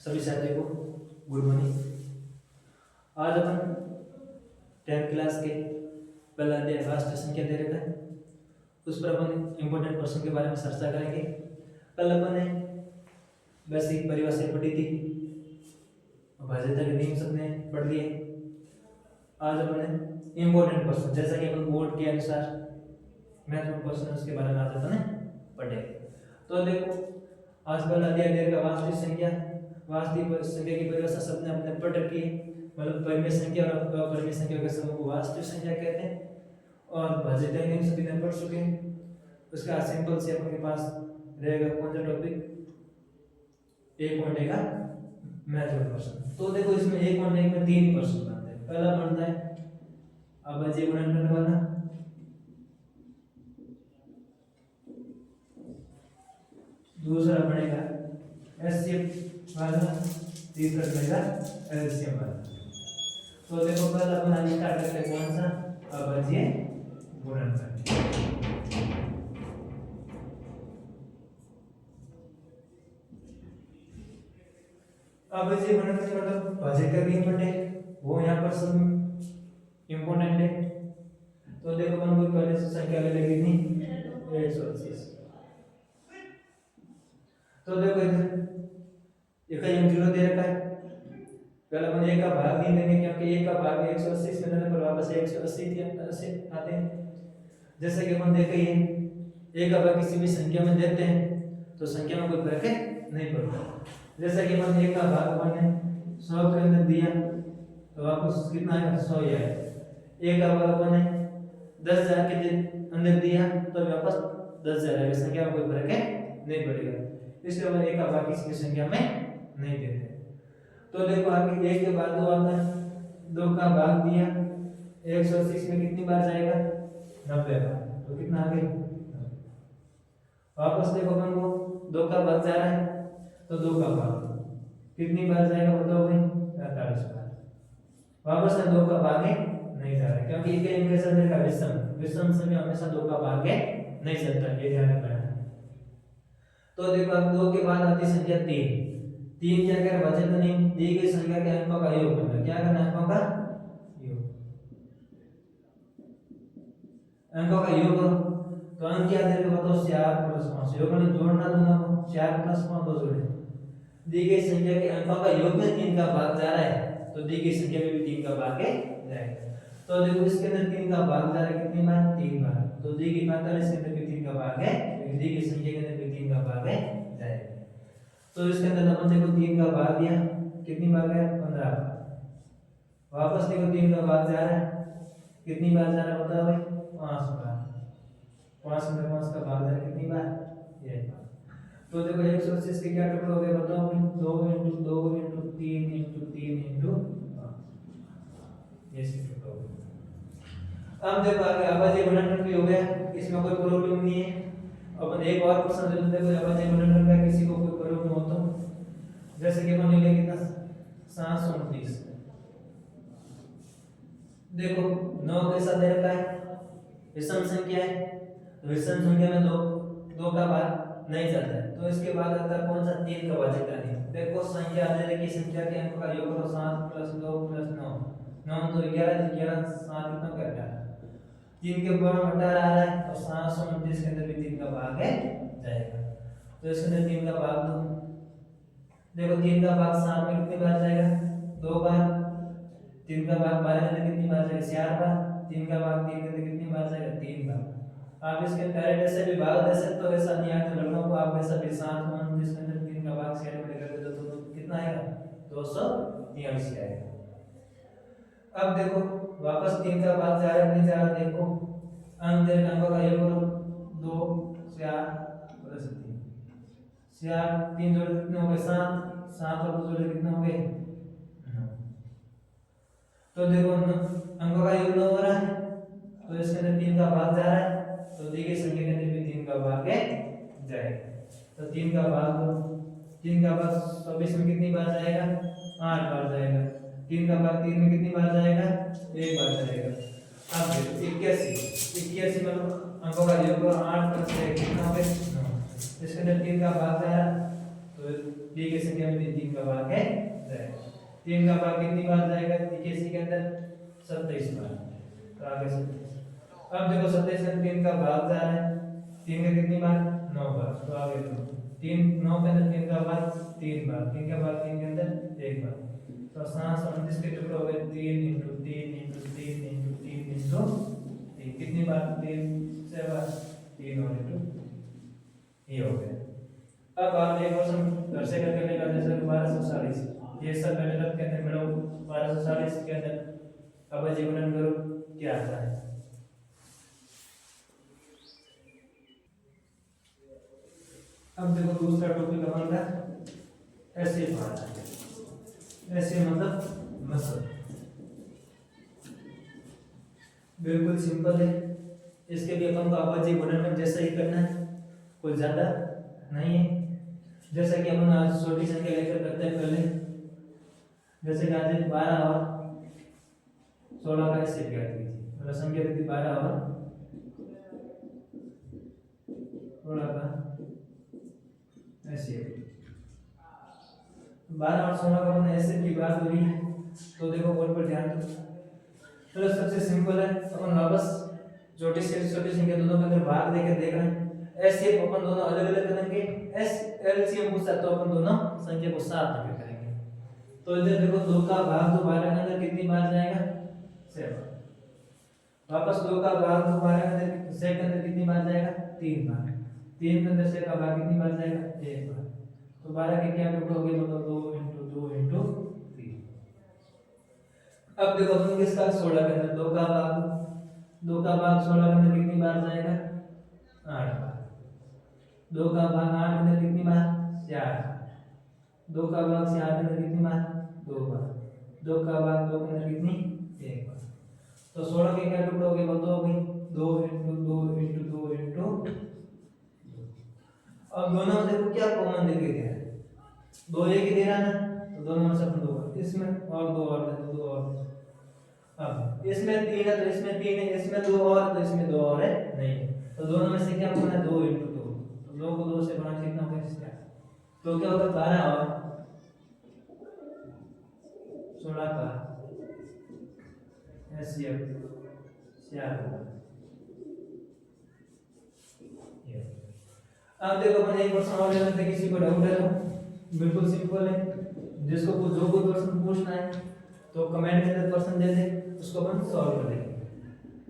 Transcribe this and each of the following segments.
सभी साथियों को गुड मॉर्निंग। आज अपन 10th क्लास के पहला अध्याय वास्तविक संख्या दे रखा है, उस पर अपन इम्पोर्टेंट प्रश्न के बारे में चर्चा करेंगे। कल अपन ने बेसिक परिभाषा पढ़ी थी, भाज्यता के नियम सबने पढ़ लिए। आज अपन इम्पोर्टेंट प्रश्न जैसा कि अपन बोर्ड के अनुसार महत्वपूर्ण प्रश्न उसके बारे में आज अपन पढ़े। तो देखो, आज पहला अध्याय दे रखा वास्तविक संख्या की परिभाषा सबने अपने पढ़ रखी है। मतलब परिमेय संख्या और अपरिमेय संख्या के समूह को वास्तविक संख्या कहते हैं, और भाज्यता नियम सभी ने पढ़ चुके हैं। उसका सिंपल से अपने पास रहेगा कौन सा टॉपिक, 1.1 का महत्वपूर्ण प्रश्न। तो देखो, इसमें 1.1 में 3 प्रश्न बनते हैं। पहला बनता है अभाज्य गुणनखंड वाला, दूसरा बनेगा एचसीएफ वाला, तीसरा बनेगा एलसीएम वाला। तो देखो, पहला अपन स्टार्ट करते हैं कौन सा, अभाज्य गुणनखंड। अभाज्य गुणनखंड मतलब भाज्यता के नियम है, वो यहाँ पर सब इम्पोर्टेंट है। तो देखो, अपन को पहले से संख्या ले लेगी कितनी, 180। तो देखो, इधर एक अंक 0 दे रखा है। पहले अपन 1 का भाग नहीं लेंगे, क्योंकि 1 का भाग 180 में देने पर वापस 180 आते हैं। जैसे कि अपन देखे ही 1 का भाग किसी भी संख्या में देते हैं तो संख्या में कोई फर्क नहीं पड़ता। जैसे कि अपन 1 का भाग अपन ने 100 के अंदर दिया तो वापस कितना आएगा, 100 ही आएगा। 1 का भाग अपन ने 10,000 के अंदर दिया तो वापस 10,000 आएगा। संख्या में कोई फर्क नहीं पड़ेगा, इसलिए अपन 1 का भाग किसी भी संख्या में नहीं देते। तो देखो, आगे 1 के बाद 2 आता है, 2 का भाग दिया 180 में कितनी बार जाएगा, 90 बार। तो कितना आ गया, वापस देखो अपन को 2 का भाग जा रहा है तो 2 का भाग कितनी बार जाएगा बताओ भाई, 45 बार। वापस से 2 का भाग नहीं जा रहा है, क्योंकि ये इंप्रेशन है का विषम समय हमेशा 2 का भाग नहीं चलता, ये ध्यान रखना है। तो देखो, अब 2 के बाद आती संख्या 3 क्या कर भाज्यता नियम, दी गई संख्या के अंकों का योग करना। क्या करना, अंकों का योग, अंकों का योग करो। तो अंक क्या दे रखा बताओ, 4 + 5। योग में जोड़ना दोनों को, 4 + 5 दो जोड़े। दी गई संख्या के अंकों का योग में 3 का भाग जा रहा है, तो दी गई संख्या में भी 3 का भाग जाएगा। तो देखो, इसके अंदर 3 का भाग जा रहा है कितनी बार, 3 बार। तो दी गई 45 के अंदर भी 3 का भाग है, दी गई संख्या के अंदर भी 3 का भाग जाएगा। तो इसके अंदर अपन देखो 3 का भाग दिया, कितनी बार गया, 15 बार। वापस देखो 3 का भाग जा रहा है, कितनी बार जा रहा है बताओ भाई, 5 बार। 5 में 5 का भाग जा रहा है कितनी बार, 1 बार। तो देखो 180 के क्या टुकड़े हो गए बताओ भाई, 2 × 2 × 3 × 3 × 5, ये से टुकड़े हो गए। अब देखो, आगे अभाज्य गुणनखंड भी हो गया, इसमें कोई प्रॉब्लम नहीं है। अपन एक और प्रश्न ले लेते हैं, अभाज्य गुणनखंड का किसी को कोई प्रॉब्लम हो तो, जैसे कि अपन ले कितना, 729। देखो, 9 कैसा दे रखा है, विषम संख्या है, तो विषम संख्या में 2 का भाग नहीं जाता है। तो इसके बाद आता है कौन सा, 3 का भाज्यता नियम। देखो, संख्या दे रखी, संख्या के अंकों का योग करो, 7 + 2 + 9, 9 तो 11, 11 7 कितना करता है, 3 के बाद 18 आ रहा है, और 729 के अंदर भी 3 का भाग जाएगा। तो इसके अंदर 3 का भाग दो। देखो, 3 का भाग 7 में कितनी बार जाएगा, 2 बार। 3 का भाग 12 में कितनी बार जाएगा, 4 बार। 3 का भाग 3 में कितनी बार जाएगा, 3 बार। आप इसके डायरेक्ट ऐसे भी भाग दे सकते हो, ऐसा नहीं आता लड़कों को आप ऐसा भी 729 के अंदर 3 का भाग 6 में कर दो तो कितना आएगा, 243 आएगा। अब देखो, वापस 3 का भाग जा रहा है नहीं जा रहा, देखो अंक दे अंकों का योग करो, 2 4 + 3, 4 3 जोड़े कितने हो गए, 7 7 और 2 जोड़े कितने हो गए, 9। तो देखो, अंकों का योग 9 हो रहा है, तो इसके अंदर 3 का भाग जा रहा है, तो दी गई संख्या के अंदर भी 3 का भाग जाएगा। तो 3 का भाग दो, 3 का भाग 24 में कितनी बार जाएगा, 8 बार जाएगा। 3 का भाग 3 में कितनी बार जाएगा, 1 बार जाएगा। अब देखो 81 में अंकों का योग 8 + 6 कितना हो गया, 9। इसके अंदर 3 का भाग जाएगा, तो तो डी की संख्या में 3 का भाग है जाएगा। 3 का भाग कितनी बार जाएगा इक्यासी के अंदर 27 बार, तो आगे 27। अब देखो 27 में 3 का भाग जा रहा है, 3 का कितनी बार 9 बार, तो आगे देखो 3 9 के अंदर 3 का भाग 3 बार, 3 का भाग 3 के अंदर 1 बार, तो 729 के टुकड़े हो गए 3 × 3 × 3 × 3 × कितनी बार 3 से बार 3 और इंटू ये हो गया। अब आप एक क्वेश्चन घर से करके लेगा जैसे 1240 ये सब पहले रख के अंदर मिलाओ 1240 के अंदर अब जी गुणन करो क्या आता है। अब देखो दूसरा टॉपिक हमारा ऐसे पढ़ा है, ऐसे मतलब मसल, बिल्कुल सिंपल है। इसके लिए अपन को अभाज्य गुणन जैसा ही करना है, कोई ज्यादा नहीं है। जैसा कि अपन आज छोटी संख्या लेकर करते हैं पहले, जैसे कि आज 12 और 16 का ऐसे ज्ञात कीजिए, मतलब संख्या थी 12 और 16 का ऐसे 12 और 16 का अपन ऐसे की बात हो रही है, तो देखो बोर्ड पर ध्यान दो। तो सबसे सिंपल है, अपन वापस छोटी से छोटी संख्या दोनों के अंदर भाग देकर देख रहे हैं। ऐसे अपन दोनों अलग अलग करेंगे, एस एलसीएम पूछा तो अपन दोनों संख्या को साथ में करेंगे। तो इधर देखो 2 का भाग 12 के अंदर कितनी बार जाएगा 7। वापस 2 का भाग 12 के अंदर 6 के अंदर कितनी बार जाएगा 3 बार, 3 के अंदर 6 का भाग कितनी बार जाएगा 1 बार, तो 12 के क्या टुकड़े हो गए मतलब 2 × 2 × 3। अब देखो तुम किसका 16 के अंदर 2 का भाग 16 के अंदर कितनी बार जाएगा 8 बार, 2 का भाग 8 के अंदर कितनी बार 4, 2 का भाग 4 के अंदर कितनी बार 2 बार, 2 का भाग 2 के अंदर कितनी 1 बार, तो 16 के क्या टुकड़े हो गए बताओ भाई 2 × 2 × 2 × 2। अब दोनों में देखो क्या कॉमन दे के गया है, 2 एक ही दे रहा है ना, तो दोनों में से अपन 2 इसमें और 2 और दे दो 2 और। अब इसमें 3 है तो इसमें 3 है, इसमें 2 और तो इसमें 2 और है नहीं, तो दोनों में से क्या कॉमन है 2 × 2, तो 2 को 2 से गुणा कितना होगा इसका, तो क्या होगा 12 और 16 का एचसीएफ 4 होगा। अब देखो अपन एक क्वेश्चन और ले लेते हैं, किसी को डाउट है तो बिल्कुल सिंपल है, जिसको जो कोई क्वेश्चन पूछना है तो कमेंट के अंदर क्वेश्चन दे दे, उसको अपन सॉल्व कर देंगे।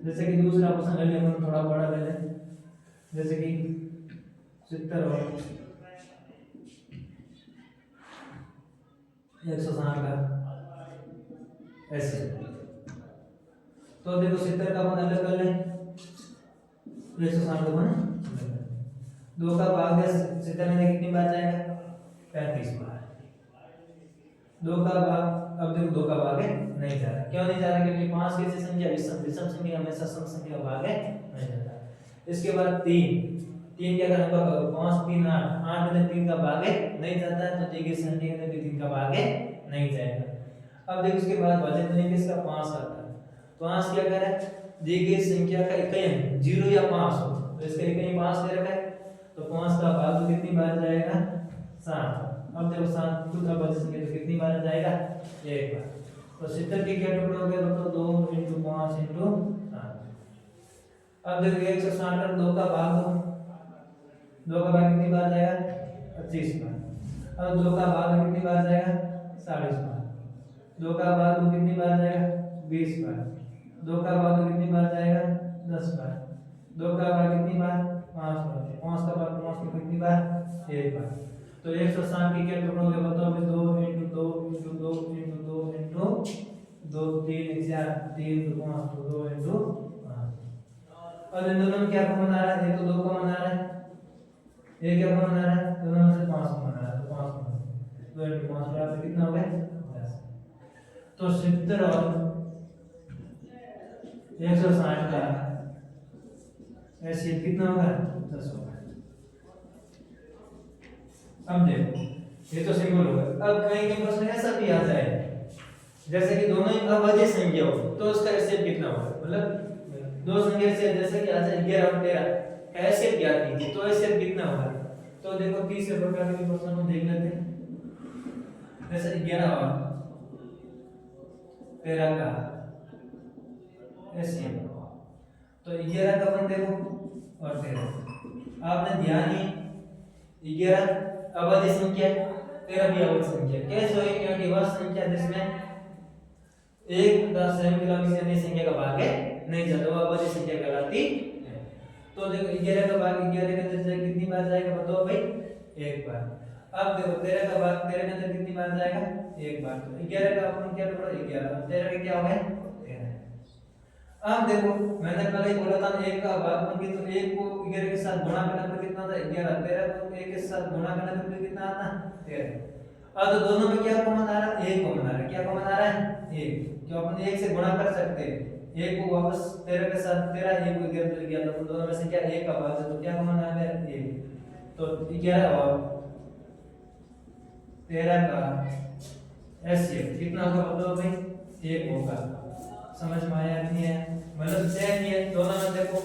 जैसे कि दूसरा क्वेश्चन ले लें अपन, थोड़ा बड़ा ले लें, जैसे कि 70 और 160 का ऐसे, तो देखो 70 का अपन अलग कर लें, 160 का अपन 2 का भाग 70 में कितनी बार जाएगा 35 बार, 2 का भाग, अब देखो 2 का भाग है नहीं जा रहा, क्यों नहीं जा रहा, क्योंकि 5 कैसी संख्या विषम संख्या हमेशा सम संख्या का भाग है नहीं जाता। इसके बाद 3 क्या करेंगे 5 3 8, 8 में 3 का भाग है नहीं जाता है, तो दी गई संख्या में भी 3 का भाग है नहीं जाएगा। अब देखो इसके बाद भाजक बनेगा इसका 5 आता है, 5 क्या कर रहा है दी गई संख्या का इकाई 0 या 5 हो, तो इसका इकाई 5 दे रखा है, तो 5 का भाग तो कितनी बार जाएगा 7। अब देखो 7 दूसरा भाज्य संख्या तो कितनी बार जाएगा 1 बार, तो 70 के क्या टुकड़े हो गए तो 2 × 5 × 7। अब देखो 160 का 2 का भाग 2 का भाग कितनी बार जाएगा 25 बार, अब 2 का भाग कितनी बार जाएगा 40 बार, 2 का भाग कितनी बार जाएगा 20 बार, 2 का भाग कितनी बार जाएगा 10 बार, 2 का भाग कितनी बार 5 बार, 5 का भाग 5 को कितनी बार 1 बार, तो 160 के क्या टुकड़े हो गए बताओ 2 × 2 × 2 × 2 × 2 3 4 3 × 5 तो 2 × 5। और इन दोनों में क्या कॉमन आ रहा है, ये तो 2 कॉमन आ रहा है, ये क्या कॉमन आ रहा है दोनों में से 5 कॉमन आ रहा है, तो 5 कॉमन 2 × 5 बराबर कितना हो गया 10। तो 70 और 160 का ऐसे कितना होगा 10 होगा। अब देखो ये तो सिंपल होगा। अब कहीं कहीं प्रश्न ऐसा भी आ जाए जैसे कि दोनों ही अभाज्य संख्या हो तो उसका एचसीएफ कितना होगा, मतलब दो संख्या से जैसे कि आ जाए 11 और 13 का एचसीएफ ज्ञात कीजिए तो एचसीएफ कितना होगा, तो देखो तीसरे प्रकार के प्रश्न को देख लेते हैं। जैसे 11 और 13 का एलसीएम, तो 11 का अपन देखो और 13 आपने ध्यान ही 11 अवधि संख्या 13 भी अवधि संख्या कैसे हुई, क्योंकि वह संख्या जिसमें एक तथा स्वयं से अन्य संख्या का भाग है नहीं जाता, वो अवधि संख्या कहलाती है। तो देखो 11 का भाग 11 के अंदर कितनी बार जाएगा बताओ भाई, एक बार। अब देखो 13 का भाग 13 के अंदर कितनी बार जाएगा, एक बार। तो 11 का अपन क्या पढ़ा 11, 13 का क्या होगा 13। अब देखो मैंने पहले ही बोला था एक का भाग होंगे तो एक को 11 के साथ गुणा करने पर कितना आता 11, 13 को 1 के साथ गुणा करने पर कितना आता 13। अब तो दोनों में क्या कॉमन आ रहा है, एक कॉमन आ रहा है। क्या कॉमन आ रहा है, एक, जो अपन एक से गुणा कर सकते हैं। एक को वापस 13 के साथ 13, एक को 11 चल गया, तो दोनों में से क्या एक का भाग है, तो क्या कॉमन आ गया एक। तो 11 और 13 का एलसीएम कितना होगा बताओ भाई, एक होगा। समझ में आया नहीं है, मतलब सेम ही है, दोनों में देखो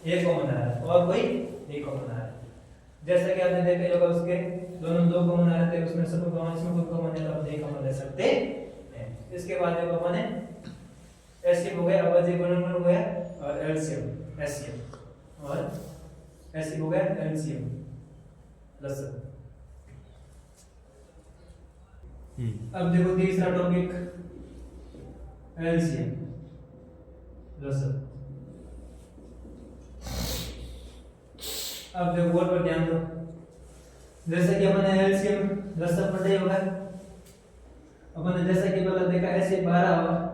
एक कॉमन आ रहा है और कोई एक कॉमन आ रहा है। जैसा कि आपने देखा होगा उसके दोनों दो कॉमन आ रहे थे, उसमें सब कॉमन, इसमें कोई कॉमन है तो आप एक कॉमन ले सकते हैं। इसके बाद जो कॉमन है एलसीएम हो गया, अवधि गुणनफल हो गया, और एलसीएम एलसीएम और एलसीएम हो गया एलसीएम लसन। अब देखो तीसरा टॉपिक एलसीएम लसन। अब देखो बोर्ड पर ध्यान दो, जैसे कि अपन एलसीएम लसन पढ़े होगा, अपन ने जैसा कि पहले देखा ऐसे 12 और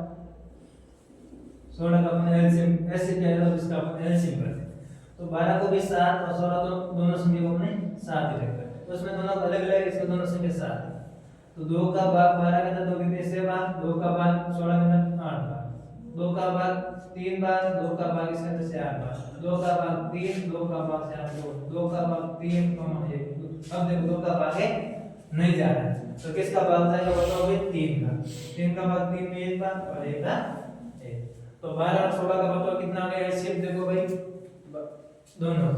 16 का अपन एलसीएम ऐसे क्या है, इसका अपन एलसीएम करते हैं। तो 12 को भी 7 और 16 दोनों संख्या को अपने 7 ही रखते हैं, तो उसमें दोनों अलग अलग, इसमें दोनों संख्या 7 है। तो 2 का भाग 12 के अंदर 2 कितने से भाग, 2 का भाग 16 के अंदर 8 बार, 2 का भाग 3 बार, 2 का भाग इसके अंदर से 8 बार, 2 का भाग 3, 2 का भाग से 8, 2 का भाग 3, 1। अब देखो 2 का भाग है नहीं जा रहा है, तो किसका भाग जाएगा बताओ भाई, 3 का। 3 का भाग 3 में एक बार और 1 का 1। तो 12 और 16 का बताओ कितना आ गया एलसीएम, देखो भाई दोनों।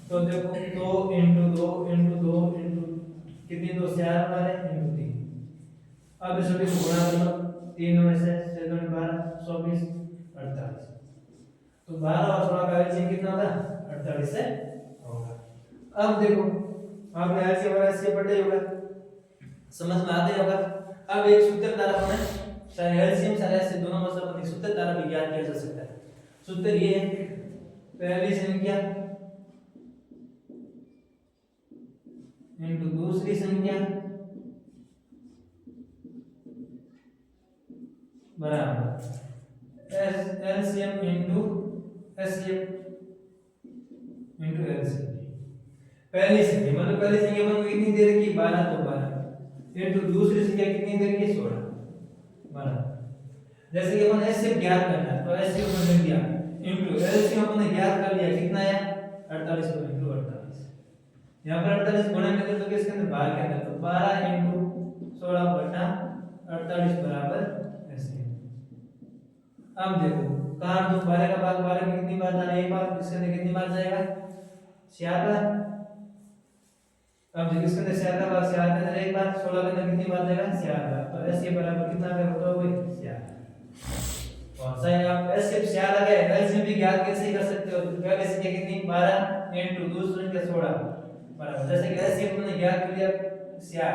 तो देखो 2 इंटू 2 इंटू 2 इंटू कितनी, 2 से 4 बार है इंटू 3। अब इस सभी को गुणा कर लो, 3 में से 6 2 12 24 48। तो 12 और 16 का एलसीएम कितना होगा 48 से होगा। अब देखो आपने एलसीएम और एचसीएफ पढ़ा ही होगा, समझ में आ गया होगा। अब एक सूत्र द्वारा अपने चाहे एलसीएम चाहे एचसीएफ दोनों में से अपन सूत्र द्वारा भी ज्ञात किया जा सकता है। सूत्र ये है, पहली संख्या इनटू दूसरी संख्या बराबर LCM into HCF into LCM. पहली संख्या मतलब पहली संख्या अपन को कितनी दे रखी 12, तो 12 इनटू दूसरी संख्या कितनी दे रखी 16 बराबर। जैसे कि अपन एचसीएफ ज्ञात करना है तो एचसीएफ में लिख दिया इनटू एलसीएम अपन ने ज्ञात कर लिया कितना है 48 को इनटू 48। यहां पर 48 गुणा करें तो किसके अंदर भाग के अंदर, तो 12 इनटू 16 बटा 48 बराबर एचसीएफ। अब देखो कहां तो 12 का भाग 12 में कितनी बार जाना, एक बार, इसके अंदर कितनी बार जाएगा 6 बार। अब देखो इसके अंदर 6 का भाग 6 के अंदर एक बार, 16 के अंदर कितनी बार जाएगा 6 बार। तो एचसीएफ बराबर कितना आएगा बताओ भाई 6। और सही आप एचसीएफ 6 लगे, एलसीएम भी ज्ञात कैसे कर सकते हो, पहले संख्या कितनी 12 इनटू दूसरी संख्या 16 बराबर। जैसे कि एलसीएम ने ज्ञात कर लिया 6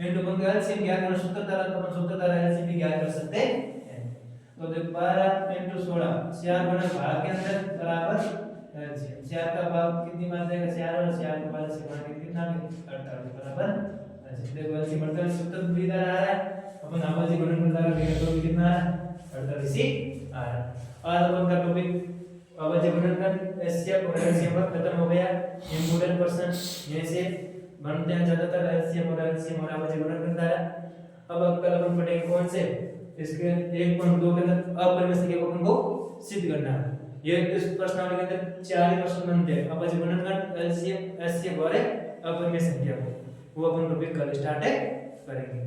इनटू अपन को एलसीएम ज्ञात करना सूत्र द्वारा, तो अपन सूत्र द्वारा एलसीएम भी ज्ञात कर सकते हैं। तो देखो 12 इनटू 16 6 गुना भाग के अंदर बराबर एलसीएम। 6 का भाग कितनी बार जाएगा 6 और 6 को 12 से भाग कितना 48 बराबर एलसीएम। देखो एलसीएम 48 सूत्र भी इधर आ रहा है, अपन आपस में गुणन द्वारा करेंगे तो कितना है 48 ही आ रहा है। आज अपन का टॉपिक अवधि गुणनफल एचसीएफ और एलसीएम पर खत्म हो गया। इंपॉर्टेंट क्वेश्चन ये से बनते हैं ज्यादातर एलसीएम और अवधि गुणनफल द्वारा। अब कल अपन पढ़ेंगे कौन से, इसके 1.2 के अंदर अपरिमेय संख्या को अपन को सिद्ध करना है। ये इस प्रश्नावली के अंदर 4 ही प्रश्न बनते हैं, अवधि गुणनफल एलसीएम एचसीएफ और अपरिमेय संख्या को, वो अपन टॉपिक कल स्टार्ट करेंगे।